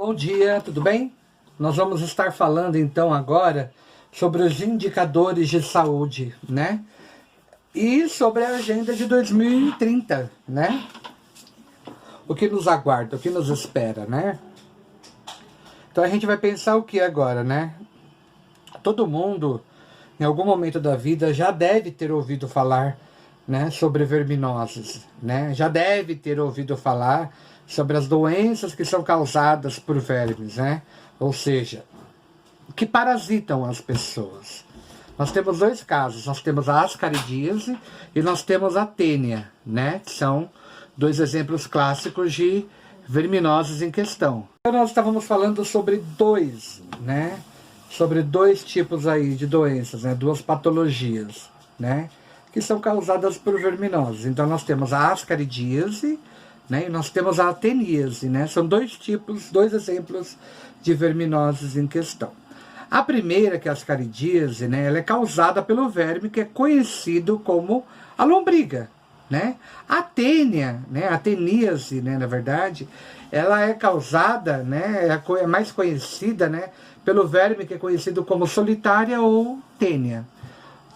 Bom dia, tudo bem? Nós vamos estar falando então agora sobre os indicadores de saúde, né? E sobre a agenda de 2030, né? O que nos aguarda, o que nos espera, né? Então a gente vai pensar o que agora, né? Todo mundo, em algum momento da vida, já deve ter ouvido falar, né, sobre verminoses, né? Já deve ter ouvido falar sobre as doenças que são causadas por vermes, né? Ou seja, que parasitam as pessoas. Nós temos dois casos, nós temos a ascaridíase e nós temos a tênia, né? Que são dois exemplos clássicos de verminoses em questão. Então nós estávamos falando sobre sobre dois tipos aí de doenças, né? Duas patologias, né? Que são causadas por verminoses. Então nós temos a ascaridíase, né? E nós temos a ateníase, né? São dois tipos, dois exemplos de verminoses em questão. A primeira, que é a ascaridíase, né? Ela é causada pelo verme que é conhecido como a lombriga, né? A tênia, né? A teníase, né? Na verdade, ela é causada, né? É mais conhecida, né? Pelo verme que é conhecido como solitária ou tênia.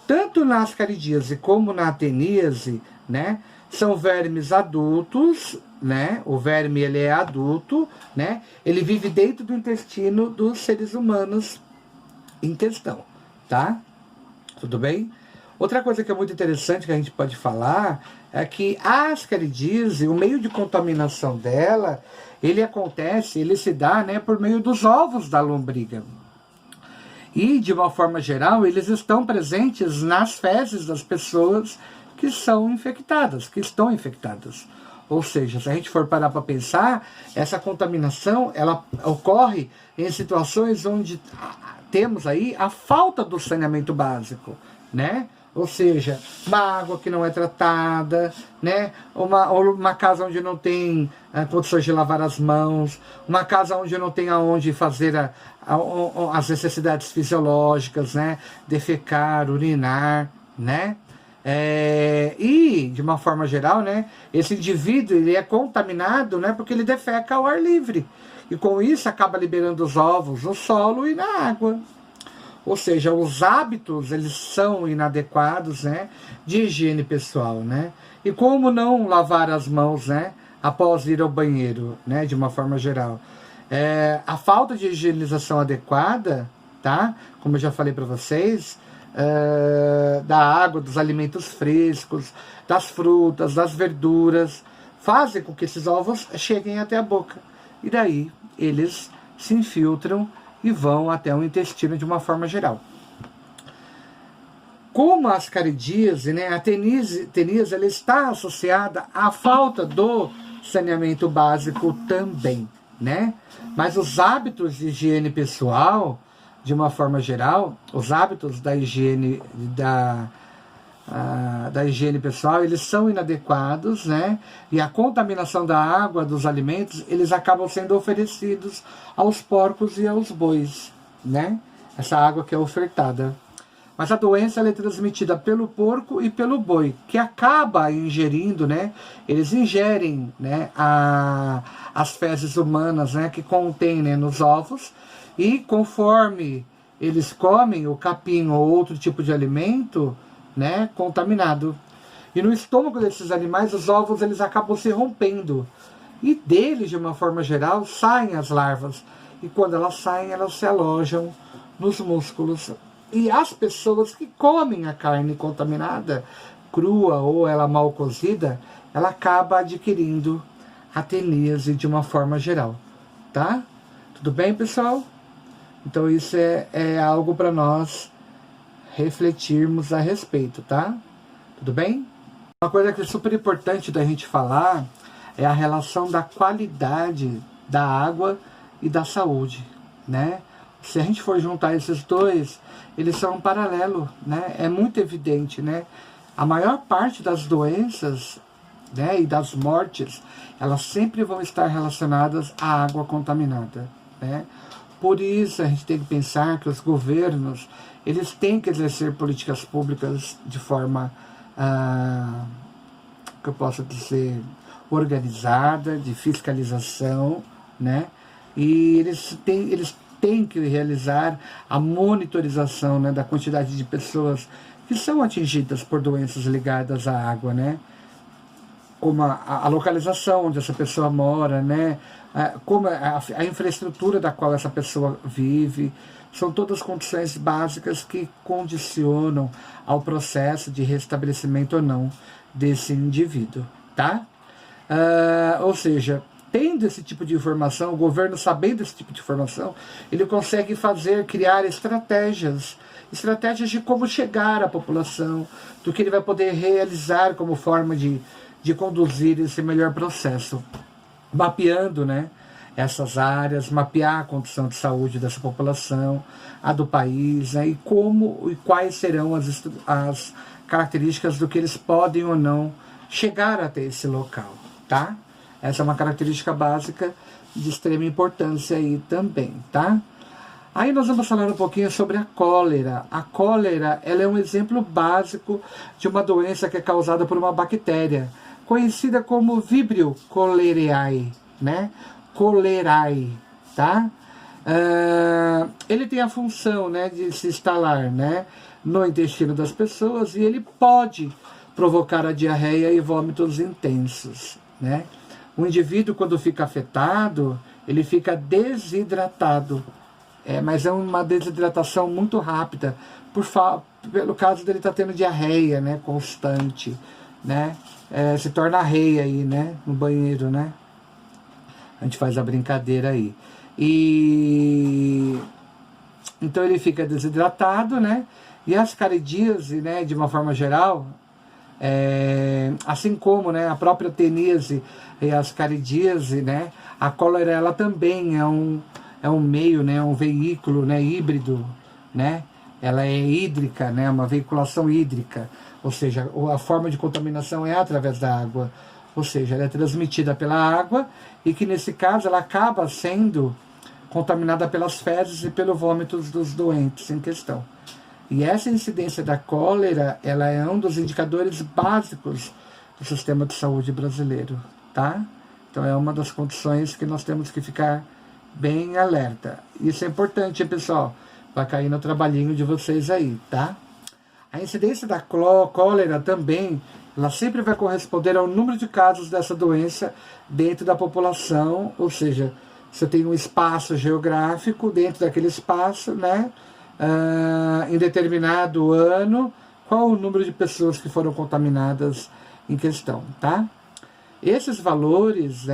Tanto na ascaridíase como na ateníase, né, são vermes adultos, né? O verme ele é adulto, né? Ele vive dentro do intestino dos seres humanos em questão, tá? Tudo bem? Outra coisa que é muito interessante que a gente pode falar é que a ascaridíase, o meio de contaminação dela, ele se dá, né, por meio dos ovos da lombriga. E, de uma forma geral, eles estão presentes nas fezes das pessoas que são infectadas, que estão infectadas. Ou seja, se a gente for parar para pensar, essa contaminação, ela ocorre em situações onde temos aí a falta do saneamento básico, né? Ou seja, uma água que não é tratada, né? Uma casa onde não tem condições de lavar as mãos, uma casa onde não tem aonde fazer as necessidades fisiológicas, né? Defecar, urinar, né? E, de uma forma geral, né? Esse indivíduo ele é contaminado, né? Porque ele defeca ao ar livre. E com isso acaba liberando os ovos no solo e na água. Ou seja, os hábitos, eles são inadequados, né, de higiene pessoal, né? E como não lavar as mãos, né, após ir ao banheiro, né, de uma forma geral. A falta de higienização adequada, tá? Como eu já falei para vocês, da água, dos alimentos frescos, das frutas, das verduras, fazem com que esses ovos cheguem até a boca. E daí eles se infiltram e vão até o intestino de uma forma geral. Como a ascaridíase, né, a teníase ela está associada à falta do saneamento básico também, né? Mas os hábitos de higiene pessoal, de uma forma geral, os hábitos da higiene da higiene pessoal, eles são inadequados, né? E a contaminação da água, dos alimentos, eles acabam sendo oferecidos aos porcos e aos bois, né? Essa água que é ofertada. Mas a doença ela é transmitida pelo porco e pelo boi, que acaba ingerindo, né? Eles ingerem, né, as fezes humanas, né, que contém, né, nos ovos, e conforme eles comem o capim ou outro tipo de alimento, né, contaminado. E no estômago desses animais, os ovos eles acabam se rompendo. E deles, de uma forma geral, saem as larvas. E quando elas saem, elas se alojam nos músculos. E as pessoas que comem a carne contaminada, crua ou ela mal cozida, ela acaba adquirindo a teníase de uma forma geral. Tá? Tudo bem, pessoal? Então isso é algo para nós refletirmos a respeito, tá? Tudo bem? Uma coisa que é super importante da gente falar é a relação da qualidade da água e da saúde, né? Se a gente for juntar esses dois, eles são um paralelo, né? É muito evidente, né? A maior parte das doenças, né, e das mortes, elas sempre vão estar relacionadas à água contaminada, né? Por isso a gente tem que pensar que os governos eles têm que exercer políticas públicas de forma, que eu posso dizer, organizada, de fiscalização, né? e eles têm que realizar a monitorização, né, da quantidade de pessoas que são atingidas por doenças ligadas à água, né? Como a localização onde essa pessoa mora, né? Como a infraestrutura da qual essa pessoa vive. São todas condições básicas que condicionam ao processo de restabelecimento ou não desse indivíduo, tá? Ou seja, tendo esse tipo de informação, o governo sabendo esse tipo de informação, ele consegue criar estratégias de como chegar à população, do que ele vai poder realizar como forma de conduzir esse melhor processo, mapeando, né, essas áreas, mapear a condição de saúde dessa população, a do país, né, e quais serão as características do que eles podem ou não chegar até esse local, tá? Essa é uma característica básica de extrema importância aí também, tá? Aí nós vamos falar um pouquinho sobre a cólera. A cólera, ela é um exemplo básico de uma doença que é causada por uma bactéria, conhecida como Vibrio cholerae, né? Cholerae, tá? Ele tem a função, né, de se instalar, né, no intestino das pessoas, e ele pode provocar a diarreia e vômitos intensos, né? O indivíduo, quando fica afetado, ele fica desidratado, mas é uma desidratação muito rápida, pelo caso dele estar tendo diarreia, né, constante, né? Se torna arreia aí, né, no banheiro, né? A gente faz a brincadeira aí. E então ele fica desidratado, né? E a ascaridíase, né, de uma forma geral, assim como, né, a própria teníase e a ascaridíase, né, a cólera, ela também é um meio, né, um veículo, né, híbrido, né? Ela é hídrica, né, uma veiculação hídrica, ou seja, a forma de contaminação é através da água, ou seja, ela é transmitida pela água, e que nesse caso ela acaba sendo contaminada pelas fezes e pelo vômito dos doentes em questão. E essa incidência da cólera, ela é um dos indicadores básicos do sistema de saúde brasileiro, tá? Então é uma das condições que nós temos que ficar bem alerta. Isso é importante, pessoal, vai cair no trabalhinho de vocês aí, tá? A incidência da cólera também, ela sempre vai corresponder ao número de casos dessa doença dentro da população, ou seja, você tem um espaço geográfico, dentro daquele espaço, né? Em determinado ano, qual o número de pessoas que foram contaminadas em questão, tá? Esses valores,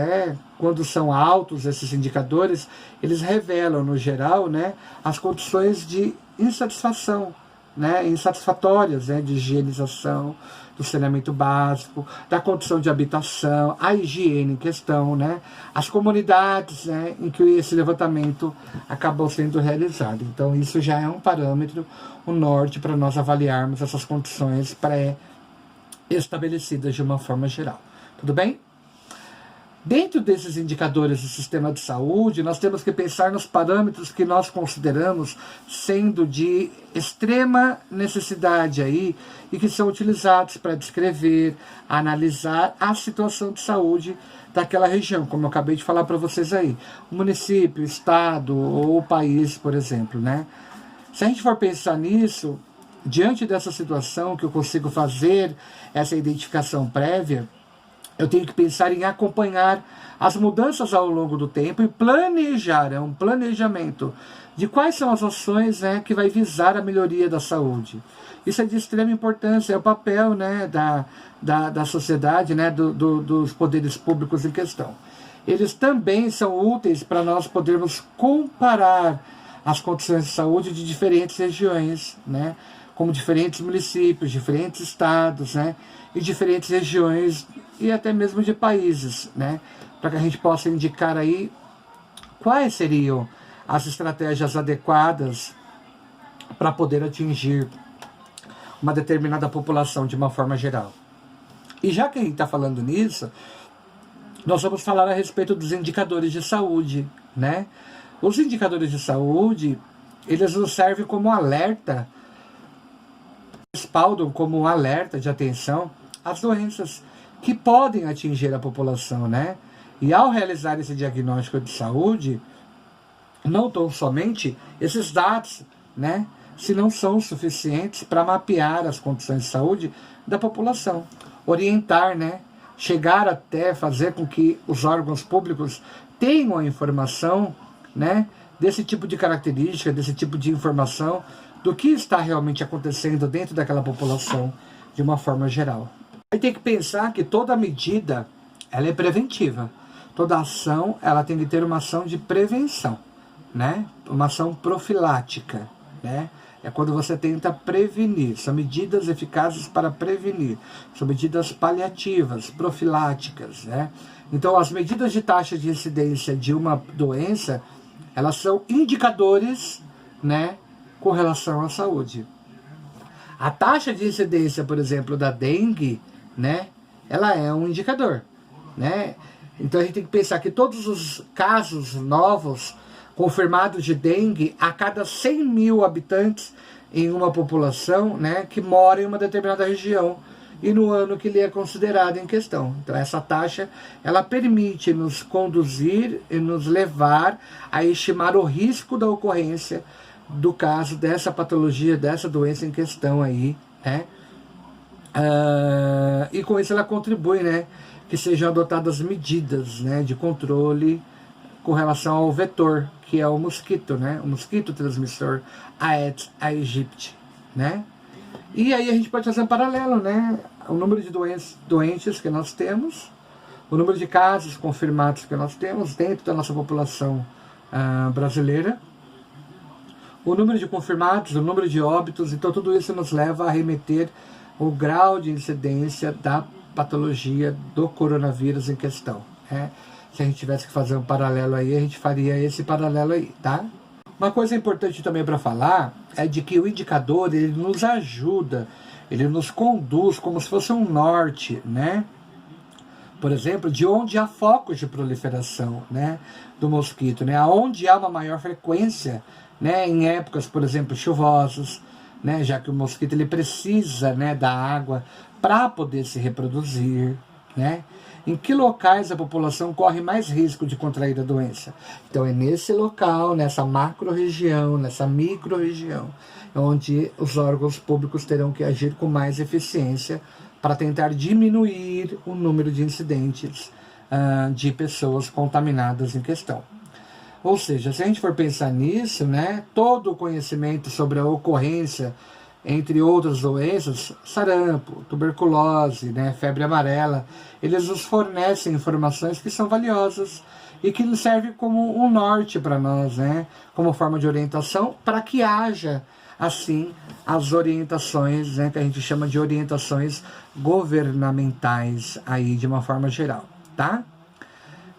quando são altos, esses indicadores, eles revelam, no geral, né, as condições de insatisfação, né, insatisfatórias, né, de higienização, do saneamento básico, da condição de habitação, a higiene em questão, né, as comunidades, né, em que esse levantamento acabou sendo realizado. Então isso já é um parâmetro, um norte para nós avaliarmos essas condições pré-estabelecidas de uma forma geral. Tudo bem? Dentro desses indicadores do sistema de saúde, nós temos que pensar nos parâmetros que nós consideramos sendo de extrema necessidade aí e que são utilizados para descrever, analisar a situação de saúde daquela região, como eu acabei de falar para vocês aí. O município, o estado ou o país, por exemplo, né? Se a gente for pensar nisso, diante dessa situação que eu consigo fazer essa identificação prévia, eu tenho que pensar em acompanhar as mudanças ao longo do tempo e planejar, um planejamento de quais são as ações, né, que vai visar a melhoria da saúde. Isso é de extrema importância, é o papel, né, da sociedade, né, dos poderes públicos em questão. Eles também são úteis para nós podermos comparar as condições de saúde de diferentes regiões, né, como diferentes municípios, diferentes estados, né, e diferentes regiões e até mesmo de países, né, para que a gente possa indicar aí quais seriam as estratégias adequadas para poder atingir uma determinada população de uma forma geral. E já que a gente está falando nisso, nós vamos falar a respeito dos indicadores de saúde, né? Os indicadores de saúde, eles nos servem como alerta, respaldam como um alerta de atenção às doenças que podem atingir a população, né? E ao realizar esse diagnóstico de saúde, não tão somente esses dados, né, se não são suficientes para mapear as condições de saúde da população, orientar, né, chegar até fazer com que os órgãos públicos tenham a informação, né, desse tipo de característica, desse tipo de informação, do que está realmente acontecendo dentro daquela população de uma forma geral. Aí tem que pensar que toda medida ela é preventiva. Toda ação ela tem que ter uma ação de prevenção, né? Uma ação profilática, né? É quando você tenta prevenir. São medidas eficazes para prevenir. São medidas paliativas, profiláticas, né? Então, as medidas de taxa de incidência de uma doença, elas são indicadores, né, com relação à saúde. A taxa de incidência, por exemplo, da dengue, né, ela é um indicador, né? Então a gente tem que pensar que todos os casos novos confirmados de dengue a cada 100 mil habitantes em uma população, né, que mora em uma determinada região e no ano que ele é considerado em questão. Então essa taxa ela permite nos conduzir e nos levar a estimar o risco da ocorrência do caso dessa patologia, dessa doença em questão aí, né? E com isso ela contribui, né, que sejam adotadas medidas, né, de controle com relação ao vetor, que é o mosquito, né, o mosquito transmissor Aedes aegypti, né? E aí a gente pode fazer um paralelo, né, o número de doentes que nós temos, o número de casos confirmados que nós temos dentro da nossa população brasileira, o número de confirmados, o número de óbitos, então tudo isso nos leva a remeter o grau de incidência da patologia do coronavírus em questão, né? Se a gente tivesse que fazer um paralelo aí, a gente faria esse paralelo aí, tá? Uma coisa importante também para falar é de que o indicador, ele nos ajuda, ele nos conduz como se fosse um norte, né? Por exemplo, de onde há focos de proliferação, né, do mosquito, né? Onde há uma maior frequência, né, em épocas, por exemplo, chuvosas, né, já que o mosquito ele precisa, né, da água para poder se reproduzir, né? Em que locais a população corre mais risco de contrair a doença? Então é nesse local, nessa macro-região, nessa micro-região, onde os órgãos públicos terão que agir com mais eficiência para tentar diminuir o número de incidentes de pessoas contaminadas em questão. Ou seja, se a gente for pensar nisso, né, todo o conhecimento sobre a ocorrência, entre outras doenças, sarampo, tuberculose, né, febre amarela, eles nos fornecem informações que são valiosas e que nos servem como um norte para nós, né, como forma de orientação, para que haja, assim, as orientações, né, que a gente chama de orientações governamentais, aí, de uma forma geral, tá?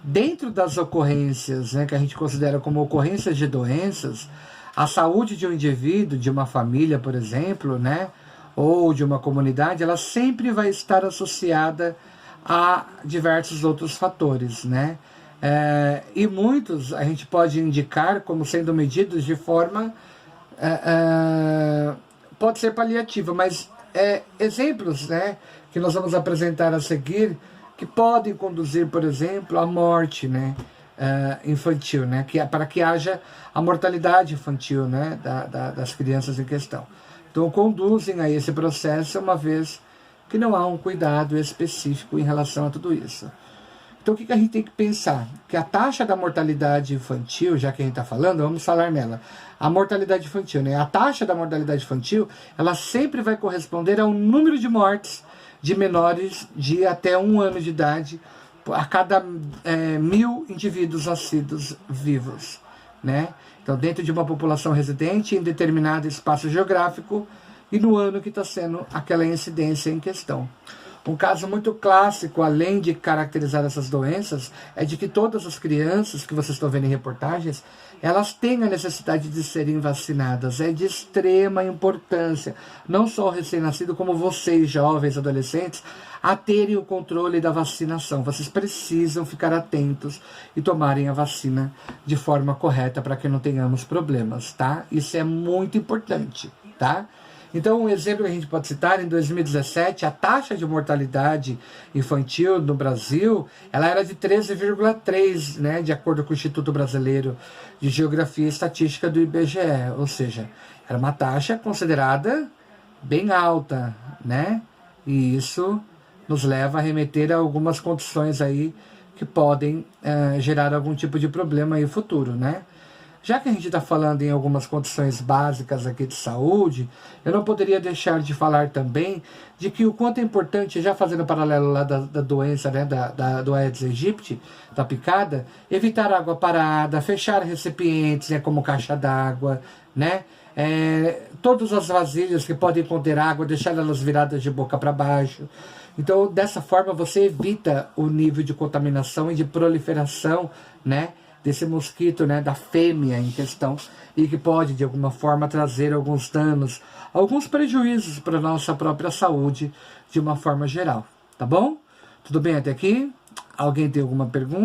Dentro das ocorrências, né, que a gente considera como ocorrências de doenças, a saúde de um indivíduo, de uma família, por exemplo, né, ou de uma comunidade, ela sempre vai estar associada a diversos outros fatores, né? E muitos a gente pode indicar como sendo medidos de forma, pode ser paliativa, mas exemplos, né, que nós vamos apresentar a seguir, que podem conduzir, por exemplo, à morte, né, infantil, né, para que haja a mortalidade infantil, né, das crianças em questão. Então conduzem a esse processo, uma vez que não há um cuidado específico em relação a tudo isso. Então o que a gente tem que pensar? Que a taxa da mortalidade infantil, já que a gente está falando, vamos falar nela. A mortalidade infantil, né? A taxa da mortalidade infantil, ela sempre vai corresponder ao número de mortes de menores de até 1 ano de idade a cada 1.000 indivíduos nascidos vivos, né? Então, dentro de uma população residente em determinado espaço geográfico e no ano que está sendo aquela incidência em questão. Um caso muito clássico, além de caracterizar essas doenças, é de que todas as crianças que vocês estão vendo em reportagens, elas têm a necessidade de serem vacinadas. É de extrema importância, não só o recém-nascido, como vocês, jovens, adolescentes, a terem o controle da vacinação. Vocês precisam ficar atentos e tomarem a vacina de forma correta para que não tenhamos problemas, tá? Isso é muito importante, tá? Então, um exemplo que a gente pode citar, em 2017, a taxa de mortalidade infantil no Brasil, ela era de 13,3, né, de acordo com o Instituto Brasileiro de Geografia e Estatística do IBGE, ou seja, era uma taxa considerada bem alta, né, e isso nos leva a remeter a algumas condições aí que podem gerar algum tipo de problema aí no futuro, né. Já que a gente está falando em algumas condições básicas aqui de saúde, eu não poderia deixar de falar também de que o quanto é importante, já fazendo paralelo lá da doença, né, do Aedes aegypti, da picada, evitar água parada, fechar recipientes, né, como caixa d'água, né, todas as vasilhas que podem conter água, deixar elas viradas de boca para baixo. Então, dessa forma, você evita o nível de contaminação e de proliferação, né, desse mosquito, né, da fêmea em questão, e que pode, de alguma forma, trazer alguns danos, alguns prejuízos para a nossa própria saúde, de uma forma geral. Tá bom? Tudo bem até aqui? Alguém tem alguma pergunta?